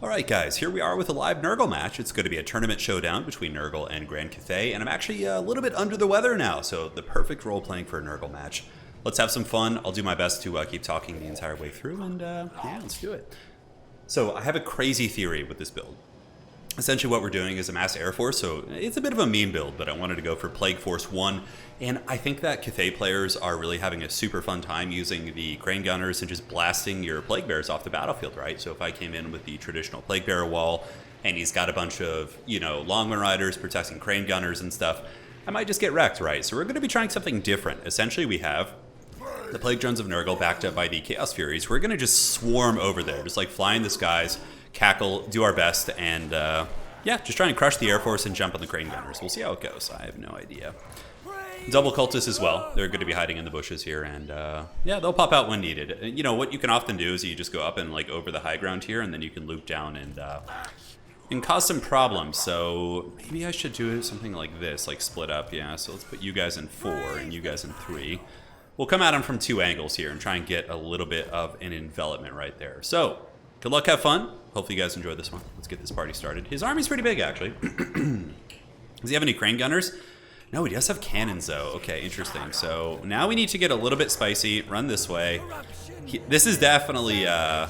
Alright guys, here we are with a live Nurgle match. It's going to be a tournament showdown between Nurgle and Grand Cathay, and I'm actually a little bit under the weather now, so the perfect role playing for a Nurgle match. Let's have some fun. I'll do my best to keep talking the entire way through, and yeah, let's do it. So I have a crazy theory with this build. Essentially what we're doing is a mass Air Force, so it's a bit of a meme build, but I wanted to go for Plague Force 1, and I think that Cathay players are really having a super fun time using the Crane Gunners and just blasting your Plague Bears off the battlefield, right? So if I came in with the traditional Plague Bearer wall, and he's got a bunch of, you know, Longman Riders protecting Crane Gunners and stuff, I might just get wrecked, right? So we're going to be trying something different. Essentially we have the Plague Drones of Nurgle backed up by the Chaos Furies. We're going to just swarm over there, just like fly in the skies, cackle, do our best, and yeah, just try and crush the Air Force and jump on the Crane Gunners. We'll see how it goes. I have no idea. Double Cultists as well. They're going to be hiding in the bushes here, and yeah, they'll pop out when needed. You know, what you can often do is you just go up and like over the high ground here, and then you can loop down and cause some problems. So maybe I should do something like this, like split up, yeah. So let's put you guys in 4 and you guys in 3. We'll come at them from 2 angles here and try and get a little bit of an envelopment right there. So, good luck, have fun. Hopefully you guys enjoyed this one. Let's get this party started. His army's pretty big, actually. Does he have any Crane Gunners? No, he does have cannons, though. Okay, interesting. So, now we need to get a little bit spicy. Run this way. This is definitely, yeah,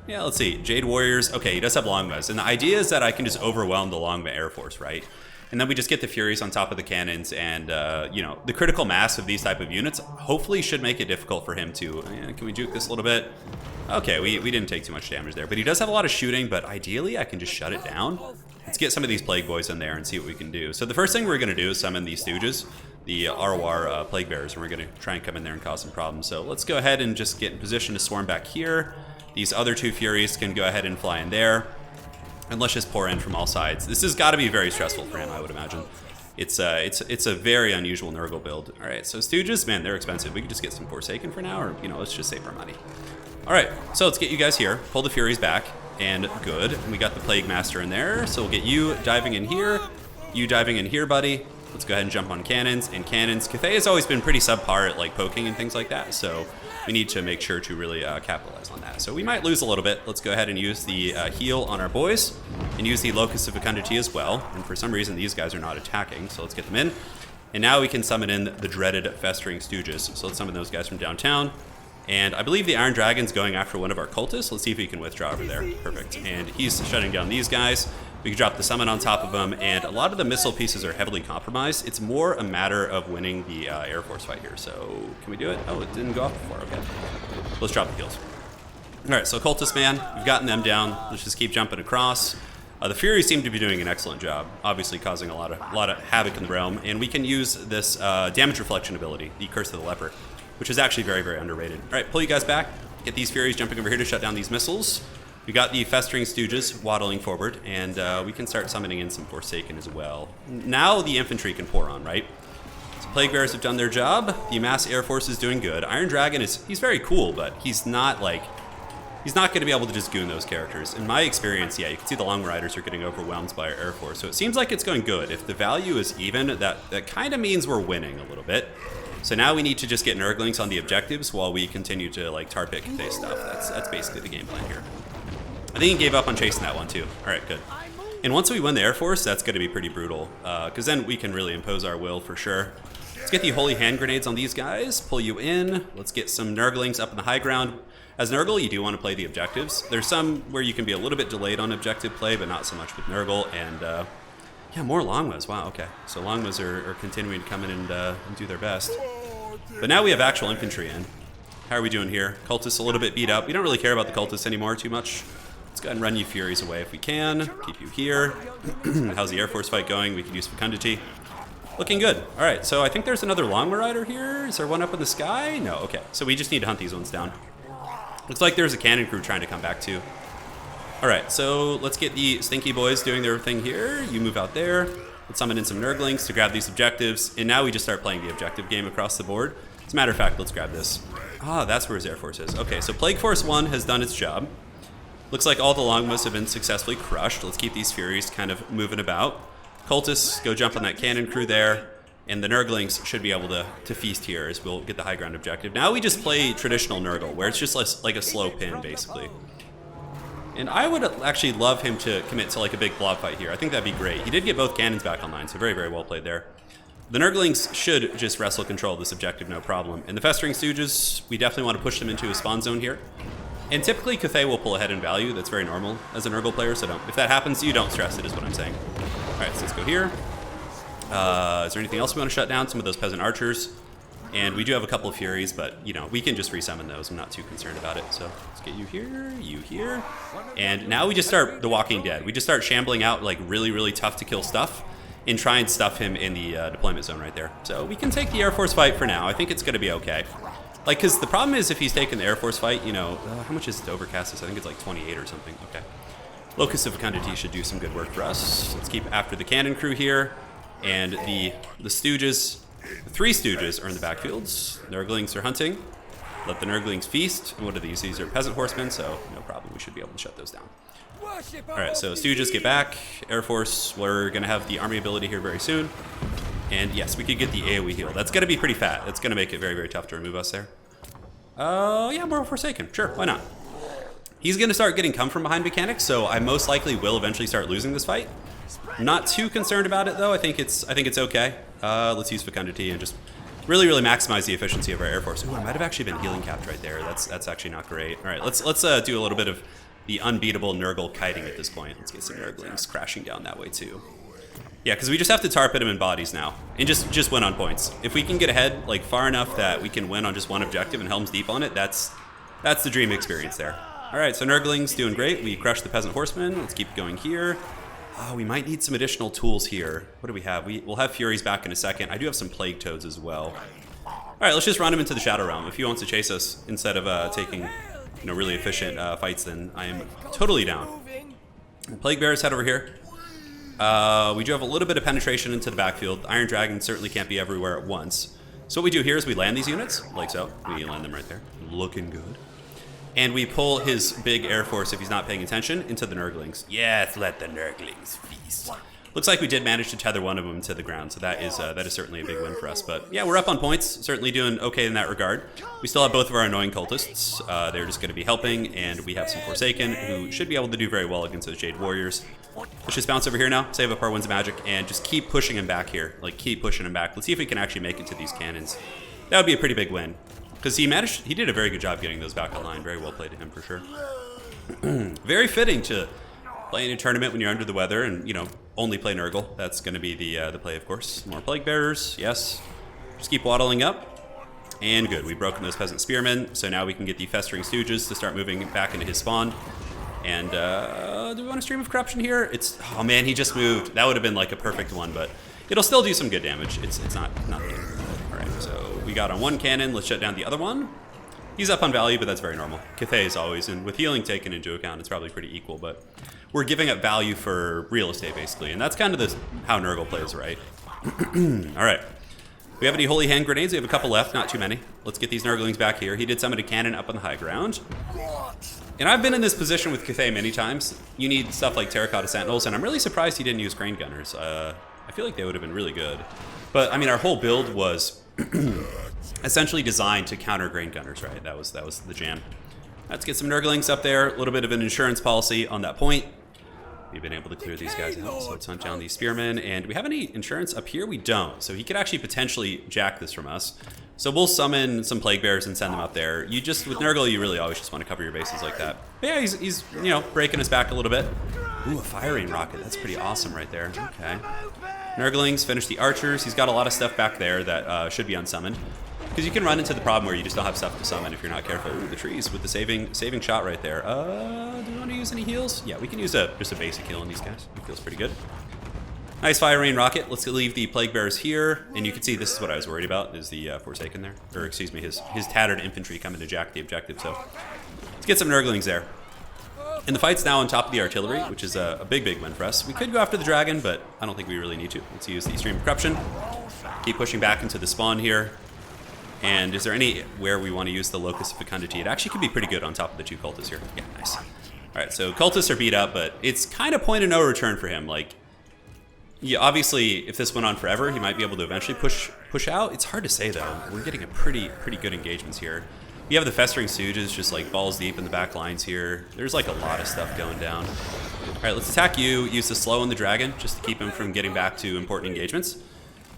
let's see. Jade Warriors. Okay, he does have Longmas. And the idea is that I can just overwhelm the Longma Air Force, right? And then we just get the Furies on top of the cannons, and, you know, the critical mass of these type of units hopefully should make it difficult for him to... can we juke this a little bit? Okay, we didn't take too much damage there, but he does have a lot of shooting, but ideally I can just shut it down. Let's get some of these Plague Boys in there and see what we can do. So the first thing we're going to do is summon these Stooges, the ROR Plague Bearers, and we're going to try and come in there and cause some problems. So let's go ahead and just get in position to swarm back here. These other 2 Furies can go ahead and fly in there. And let's just pour in from all sides. This has got to be very stressful for him, I would imagine. It's a very unusual Nurgle build. All right, so Stooges, man, they're expensive. We could just get some Forsaken for now, or, you know, let's just save our money. All right, so let's get you guys here. Pull the Furies back, and good. We got the Plague Master in there, so we'll get you diving in here. You diving in here, buddy. Let's go ahead and jump on cannons and cannons. Cathay has always been pretty subpar at like poking and things like that, so we need to make sure to really capitalize on that. So we might lose a little bit. Let's go ahead and use the heal on our boys and use the Locust of Fecundity as well. And for some reason, these guys are not attacking, so let's get them in. And now we can summon in the dreaded Festering Stooges. So let's summon those guys from downtown. And I believe the Iron Dragon's going after one of our cultists. Let's see if he can withdraw over there. Perfect. And he's shutting down these guys. We can drop the summon on top of them, and a lot of the missile pieces are heavily compromised. It's more a matter of winning the Air Force fight here. So, can we do it? Oh, it didn't go off before. Okay. Let's drop the heals. All right, so Cultist Man, we've gotten them down. Let's just keep jumping across. The Furies seem to be doing an excellent job, obviously causing a lot of havoc in the realm, and we can use this damage reflection ability, the Curse of the Leper, which is actually very, very underrated. All right, pull you guys back. Get these Furies jumping over here to shut down these missiles. We got the Festering Stooges waddling forward, and we can start summoning in some Forsaken as well. Now the infantry can pour on, right? So Plague Bearers have done their job. The Mass Air Force is doing good. Iron Dragon he's very cool, but he's not going to be able to just goon those characters. In my experience, yeah, you can see the Long Riders are getting overwhelmed by our Air Force, so it seems like it's going good. If the value is even, that kind of means we're winning a little bit. So now we need to just get Nurglings on the objectives while we continue to like tar pit Cathay stuff. That's basically the game plan here. I think he gave up on chasing that one too. All right, good. And once we win the Air Force, that's going to be pretty brutal, because then we can really impose our will for sure. Let's get the Holy Hand Grenades on these guys, pull you in. Let's get some Nurglings up in the high ground. As Nurgle, you do want to play the objectives. There's some where you can be a little bit delayed on objective play, but not so much with Nurgle. And yeah, more Longmas. Wow, okay. So Longmas are continuing to come in and do their best. But now we have actual infantry in. How are we doing here? Cultists a little bit beat up. We don't really care about the Cultists anymore too much. Let's go ahead and run you Furies away if we can. Keep you here. How's the Air Force fight going? We can use Fecundity. Looking good. All right, so I think there's another Longma Rider here. Is there one up in the sky? No, okay. So we just need to hunt these ones down. Looks like there's a cannon crew trying to come back too. All right, so let's get the Stinky Boys doing their thing here. You move out there. Let's summon in some Nurglings to grab these objectives. And now we just start playing the objective game across the board. As a matter of fact, let's grab this. Ah, that's where his Air Force is. Okay, so Plague Force 1 has done its job. Looks like all the Longmas have been successfully crushed. Let's keep these Furies kind of moving about. Cultists, go jump on that cannon crew there. And the Nurglings should be able to feast here as we'll get the high ground objective. Now we just play traditional Nurgle, where it's just like a slow pin, basically. And I would actually love him to commit to like a big blob fight here. I think that'd be great. He did get both cannons back online, so very, very well played there. The Nurglings should just wrestle control of this objective, no problem. And the Festering Stooges, we definitely want to push them into a spawn zone here. And typically Cathay will pull ahead in value. That's very normal as a Nurgle player, so if that happens, you don't stress it, is what I'm saying. All right, so let's go here. Is there anything else we want to shut down? Some of those Peasant Archers. And we do have a couple of Furies, but, you know, we can just resummon those. I'm not too concerned about it. So let's get you here. And now we just start the Walking Dead. We just start shambling out, like, really, really tough to kill stuff and try and stuff him in the deployment zone right there. So we can take the Air Force fight for now. I think it's going to be okay. Like, because the problem is if he's taking the Air Force fight, you know, how much is it to overcast this? I think it's like 28 or something. Okay. Locus of Fecundity should do some good work for us. Let's keep after the cannon crew here. And the Stooges, the 3 Stooges are in the backfields. Nurglings are hunting. Let the Nurglings feast. And what are these? These are Peasant Horsemen, so no problem. We should be able to shut those down. All right, so Stooges get back. Air Force, we're going to have the army ability here very soon. And yes, we could get the AoE heal. That's going to be pretty fat. That's going to make it very, very tough to remove us there. Yeah, more Forsaken. Sure, why not? He's going to start getting come from behind mechanics, so I most likely will eventually start losing this fight. Not too concerned about it though. I think it's okay. Let's use Fecundity and just really, really maximize the efficiency of our Air Force. Ooh, I might have actually been healing capped right there. That's actually not great. All right, let's do a little bit of the unbeatable Nurgle kiting at this point. Let's get some Nurglings crashing down that way too. Yeah, because we just have to tar pit them in bodies now and just win on points. If we can get ahead like far enough that we can win on just one objective and Helm's Deep on it, that's the dream experience there. All right, so Nurglings doing great. We crushed the Peasant Horsemen. Let's keep going here. Oh, we might need some additional tools here. What do we have? We'll have Furies back in a second. I do have some Plague Toads as well. All right, let's just run him into the Shadow Realm. If he wants to chase us instead of taking, you know, really efficient fights, then I am totally down. Plague Bears head over here. We do have a little bit of penetration into the backfield. Iron Dragon certainly can't be everywhere at once. So what we do here is we land these units, like so. We land them right there. Looking good. And we pull his big Air Force, if he's not paying attention, into the Nurglings. Yes, let the Nurglings feast. Looks like we did manage to tether one of them to the ground, so that is certainly a big win for us. But yeah, we're up on points, certainly doing okay in that regard. We still have both of our annoying cultists. They're just going to be helping, and we have some Forsaken, who should be able to do very well against those Jade Warriors. Let's just bounce over here now, save up our Winds of Magic, and just keep pushing him back here. Like, keep pushing him back. Let's see if we can actually make it to these cannons. That would be a pretty big win. Because he did a very good job getting those back online. Very well played to him, for sure. Very fitting to play in a tournament when you're under the weather and, you know, only play Nurgle. That's going to be the play, of course. More Plague Bearers, yes. Just keep waddling up. And good, we've broken those Peasant Spearmen, so now we can get the Festering Stooges to start moving back into his spawn. And do we want a Stream of Corruption here? Oh man, he just moved. That would have been like a perfect one, but it'll still do some good damage. It's not the end. All right, so we got on one cannon. Let's shut down the other one. He's up on value, but that's very normal. Cathay is always, and with healing taken into account, it's probably pretty equal, but we're giving up value for real estate, basically, and that's kind of how Nurgle plays, right? All right. We have any Holy Hand Grenades? We have a couple left, not too many. Let's get these Nurglings back here. He did summon a cannon up on the high ground. And I've been in this position with Cathay many times. You need stuff like Terracotta Sentinels, and I'm really surprised he didn't use Grain Gunners. I feel like they would have been really good. But, I mean, our whole build was essentially designed to counter Grain Gunners, right? That was the jam. Let's get some Nurglings up there. A little bit of an insurance policy on that point. We've been able to clear these guys out, so let's hunt down these Spearmen. And do we have any insurance up here? We don't. So he could actually potentially jack this from us. So we'll summon some Plague Bears and send them up there. With Nurgle, you really always just want to cover your bases like that. But yeah, he's you know, breaking us back a little bit. Ooh, a firing rocket. That's pretty awesome right there. Okay. Nurglings, finish the archers. He's got a lot of stuff back there that should be unsummoned. Because you can run into the problem where you just don't have stuff to summon if you're not careful. Ooh, the trees with the saving shot right there. Do we want to use any heals? Yeah, we can use just a basic heal on these guys. It feels pretty good. Nice fire rain rocket. Let's leave the Plague Bears here. And you can see this is what I was worried about, is the Forsaken there. Or excuse me, his tattered infantry coming to jack the objective. So let's get some Nurglings there. And the fight's now on top of the artillery, which is a big, big win for us. We could go after the dragon, but I don't think we really need to. Let's use the Stream of Corruption. Keep pushing back into the spawn here. And is there anywhere we want to use the Locus of Fecundity? It actually could be pretty good on top of the two cultists here. Yeah, nice. All right, so cultists are beat up, but it's kind of point of no return for him. Like, yeah, obviously, if this went on forever, he might be able to eventually push out. It's hard to say, though. We're getting a pretty good engagements here. You have the Festering Stooges just like balls deep in the back lines here. There's like a lot of stuff going down. All right, let's attack you. Use the slow on the dragon just to keep him from getting back to important engagements.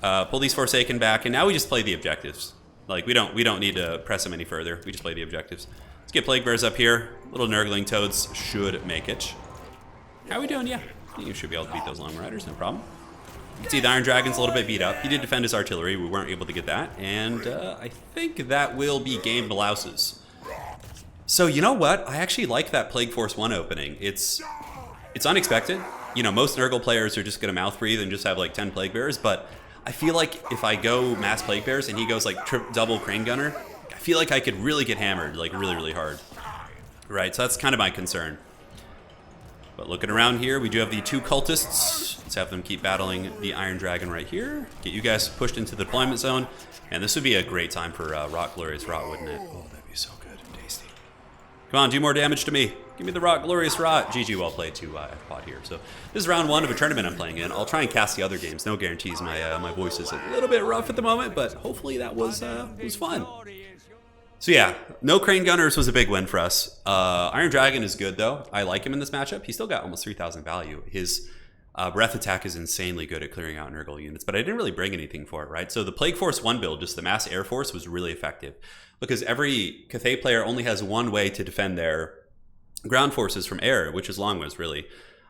Pull these Forsaken back, and now we just play the objectives. Like we don't need to press him any further. We just play the objectives. Let's get Plague Bears up here. Little Nurgling Toads should make it. How are we doing? Yeah, you should be able to beat those Long Riders, no problem. You can see the Iron Dragon's a little bit beat up. He did defend his artillery. We weren't able to get that. And I think that will be game blouses. So you know what? I actually like that Plague Force 1 opening. It's unexpected. You know, most Nurgle players are just going to mouth breathe and just have like 10 Plague Bears. But I feel like if I go mass Plague Bears and he goes like double Crane Gunner, I feel like I could really get hammered like really, really hard. Right, so that's kind of my concern. But looking around here, we do have the 2 cultists. Let's have them keep battling the Iron Dragon right here. Get you guys pushed into the deployment zone. And this would be a great time for Rot Glorious Rot, wouldn't it? Oh, that'd be so good and tasty. Come on, do more damage to me. Give me the Rot Glorious Rot. GG, well played to Pod here. So this is round 1 of a tournament I'm playing in. I'll try and cast the other games. No guarantees. My voice is a little bit rough at the moment, but hopefully that was fun. So yeah, no Crane Gunners was a big win for us. Iron Dragon is good though. I like him in this matchup. He's still got almost 3,000 value. His breath attack is insanely good at clearing out Nurgle units, but I didn't really bring anything for it, right? So the Plague Force 1 build, just the Mass Air Force, was really effective because every Cathay player only has one way to defend their ground forces from air, which is long ones really.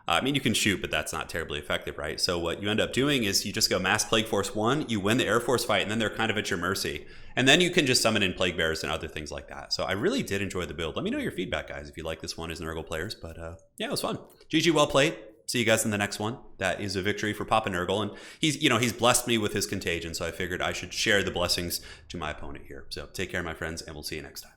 I mean, you can shoot, but that's not terribly effective, right? So what you end up doing is you just go Mass Plague Force 1, you win the Air Force fight, and then they're kind of at your mercy. And then you can just summon in Plague Bears and other things like that. So I really did enjoy the build. Let me know your feedback, guys, if you like this one as Nurgle players. But yeah, it was fun. GG, well played. See you guys in the next one. That is a victory for Papa Nurgle. And he's blessed me with his contagion, so I figured I should share the blessings to my opponent here. So take care, my friends, and we'll see you next time.